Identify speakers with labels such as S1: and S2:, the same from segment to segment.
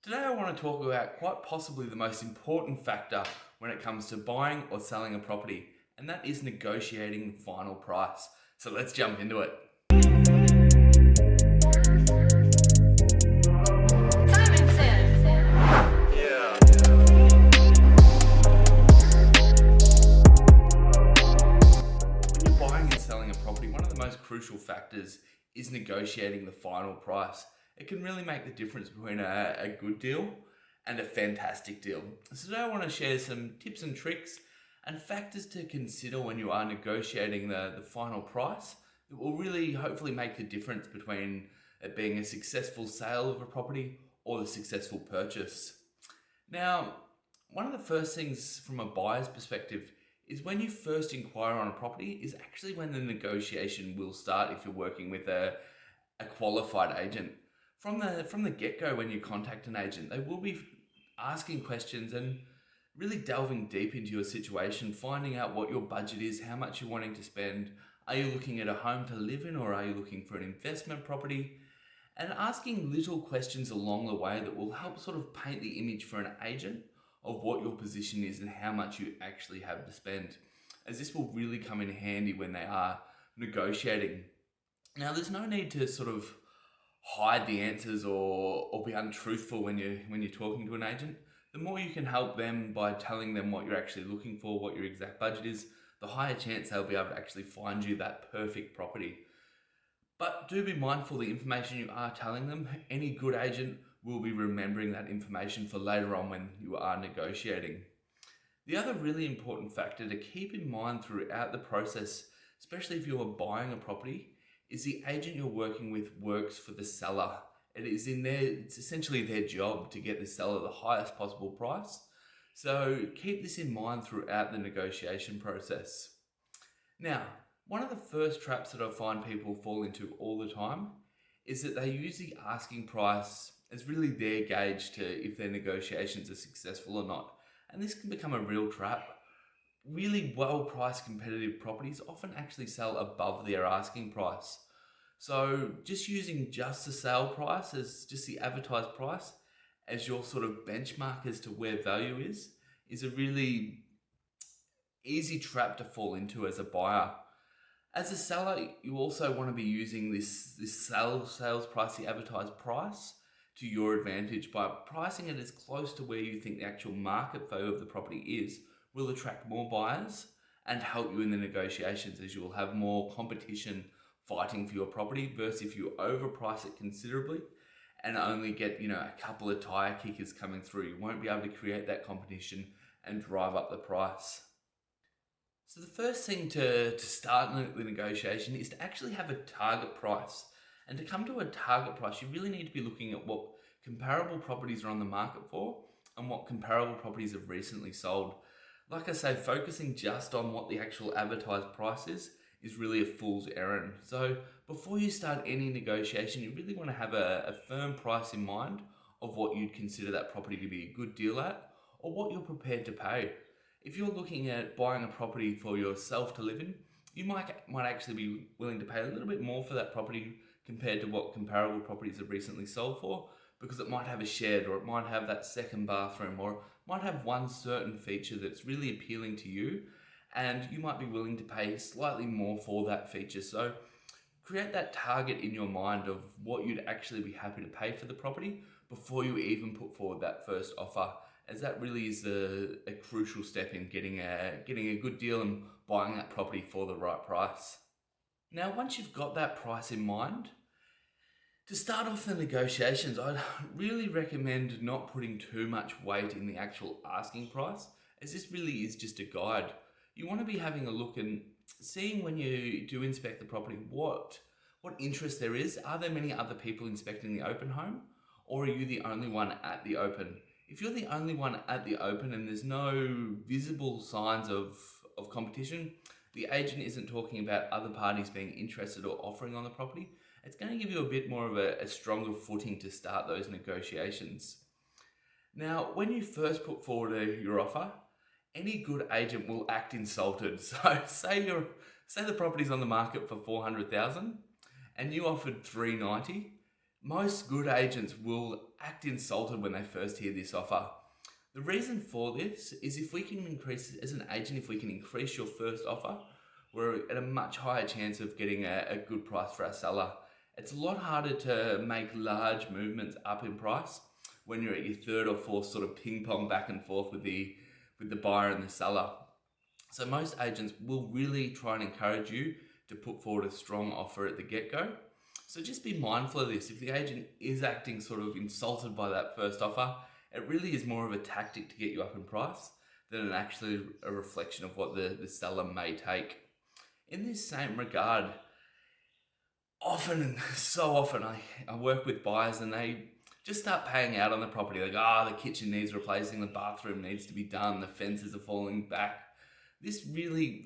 S1: Today I want to talk about quite possibly the most important factor when it comes to buying or selling a property, and that is negotiating the final price. So let's jump into it. When you're buying and selling a property, one of the most crucial factors is negotiating the final price. It can really make the difference between a good deal and a fantastic deal. So today I want to share some tips and tricks and factors to consider when you are negotiating the final price that will really hopefully make the difference between it being a successful sale of a property or the successful purchase. Now, one of the first things from a buyer's perspective is when you first inquire on a property is actually when the negotiation will start if you're working with a qualified agent. From the get-go, when you contact an agent, they will be asking questions and really delving deep into your situation, finding out what your budget is, how much you're wanting to spend. Are you looking at a home to live in, or are you looking for an investment property? And asking little questions along the way that will help sort of paint the image for an agent of what your position is and how much you actually have to spend, as this will really come in handy when they are negotiating. Now, there's no need to sort of hide the answers or be untruthful when you're talking to an agent. The more you can help them by telling them what you're actually looking for, what your exact budget is, the higher chance they'll be able to actually find you that perfect property. But do be mindful the information you are telling them. Any good agent will be remembering that information for later on when you are negotiating. The other really important factor to keep in mind throughout the process, especially if you are buying a property, is the agent you're working with works for the seller. It's essentially their job to get the seller the highest possible price. So keep this in mind throughout the negotiation process. Now, one of the first traps that I find people fall into all the time is that they use the asking price as really their gauge to if their negotiations are successful or not. And this can become a real trap. Really well-priced competitive properties often actually sell above their asking price. So just using just the sale price as just the advertised price as your sort of benchmark as to where value is a really easy trap to fall into as a buyer. As a seller, you also want to be using this sales price, the advertised price, to your advantage by pricing it as close to where you think the actual market value of the property is, will attract more buyers and help you in the negotiations, as you will have more competition fighting for your property versus if you overprice it considerably and only get a couple of tire kickers coming through. You won't be able to create that competition and drive up the price. So the first thing to start the negotiation is to actually have a target price. And to come to a target price, you really need to be looking at what comparable properties are on the market for and what comparable properties have recently sold. Like I say, focusing just on what the actual advertised price is really a fool's errand. So before you start any negotiation, you really want to have a firm price in mind of what you'd consider that property to be a good deal at or what you're prepared to pay. If you're looking at buying a property for yourself to live in, you might actually be willing to pay a little bit more for that property compared to what comparable properties have recently sold for, because it might have a shed or it might have that second bathroom or it might have one certain feature that's really appealing to you and you might be willing to pay slightly more for that feature. So create that target in your mind of what you'd actually be happy to pay for the property before you even put forward that first offer, as that really is a crucial step in getting a good deal and buying that property for the right price. Now, once you've got that price in mind, to start off the negotiations, I'd really recommend not putting too much weight in the actual asking price, as this really is just a guide. You want to be having a look and seeing when you do inspect the property what interest there is. Are there many other people inspecting the open home, or are you the only one at the open? If you're the only one at the open and there's no visible signs of competition, the agent isn't talking about other parties being interested or offering on the property, it's going to give you a bit more of a stronger footing to start those negotiations. Now, when you first put forward your offer, any good agent will act insulted. So say the property's on the market for $400,000 and you offered $390. Most good agents will act insulted when they first hear this offer. The reason for this is if we can increase, as an agent, if we can increase your first offer, we're at a much higher chance of getting a good price for our seller. It's a lot harder to make large movements up in price when you're at your third or fourth sort of ping pong back and forth with the buyer and the seller. So most agents will really try and encourage you to put forward a strong offer at the get-go. So just be mindful of this. If the agent is acting sort of insulted by that first offer, it really is more of a tactic to get you up in price than actually a reflection of what the seller may take. In this same regard, so often I work with buyers and they just start paying out on the property. Like, the kitchen needs replacing, the bathroom needs to be done, the fences are falling back. This really,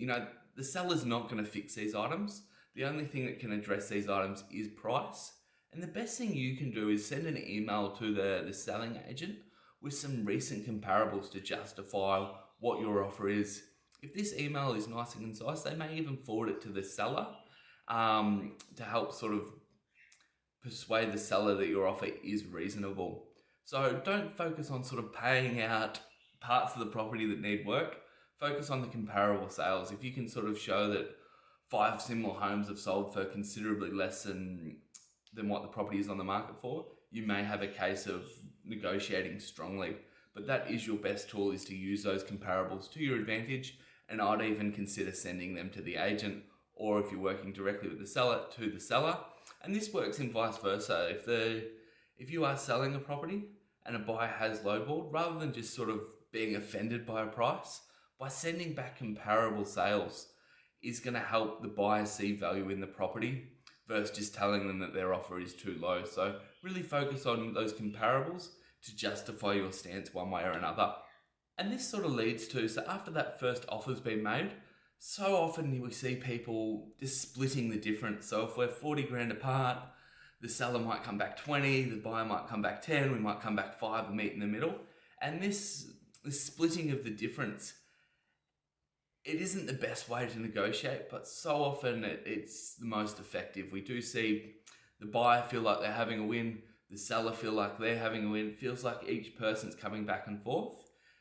S1: the seller's not going to fix these items. The only thing that can address these items is price. And the best thing you can do is send an email to the selling agent with some recent comparables to justify what your offer is. If this email is nice and concise, they may even forward it to the seller to help sort of persuade the seller that your offer is reasonable. So don't focus on sort of paying out parts of the property that need work. Focus on the comparable sales. If you can sort of show that 5 similar homes have sold for considerably less than what the property is on the market for, you may have a case of negotiating strongly. But that is your best tool, is to use those comparables to your advantage, and I'd even consider sending them to the agent, or if you're working directly with the seller, to the seller. And this works in vice versa. If you are selling a property and a buyer has lowballed, rather than just sort of being offended by a price, by sending back comparable sales is going to help the buyer see value in the property versus just telling them that their offer is too low. So really focus on those comparables to justify your stance one way or another. And this sort of leads to, so after that first offer's been made, so often we see people just splitting the difference. So if we're 40 grand apart, the seller might come back 20, the buyer might come back 10, we might come back 5 and meet in the middle. And this splitting of the difference, it isn't the best way to negotiate, but so often it's the most effective. We do see the buyer feel like they're having a win, the seller feel like they're having a win. It feels like each person's coming back and forth.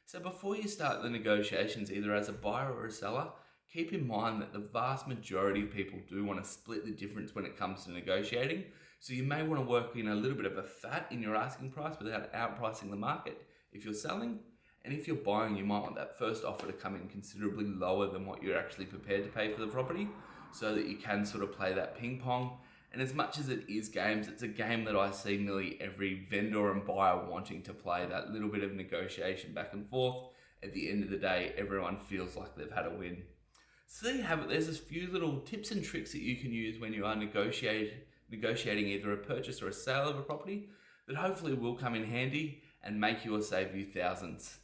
S1: So before you start the negotiations, either as a buyer or a seller, keep in mind that the vast majority of people do want to split the difference when it comes to negotiating. So you may want to work in a little bit of a fat in your asking price without outpricing the market if you're selling. And if you're buying, you might want that first offer to come in considerably lower than what you're actually prepared to pay for the property, so that you can sort of play that ping pong. And as much as it is games, it's a game that I see nearly every vendor and buyer wanting to play, that little bit of negotiation back and forth. At the end of the day, everyone feels like they've had a win. So there you have it. There's a few little tips and tricks that you can use when you are negotiating either a purchase or a sale of a property that hopefully will come in handy and make you or save you thousands.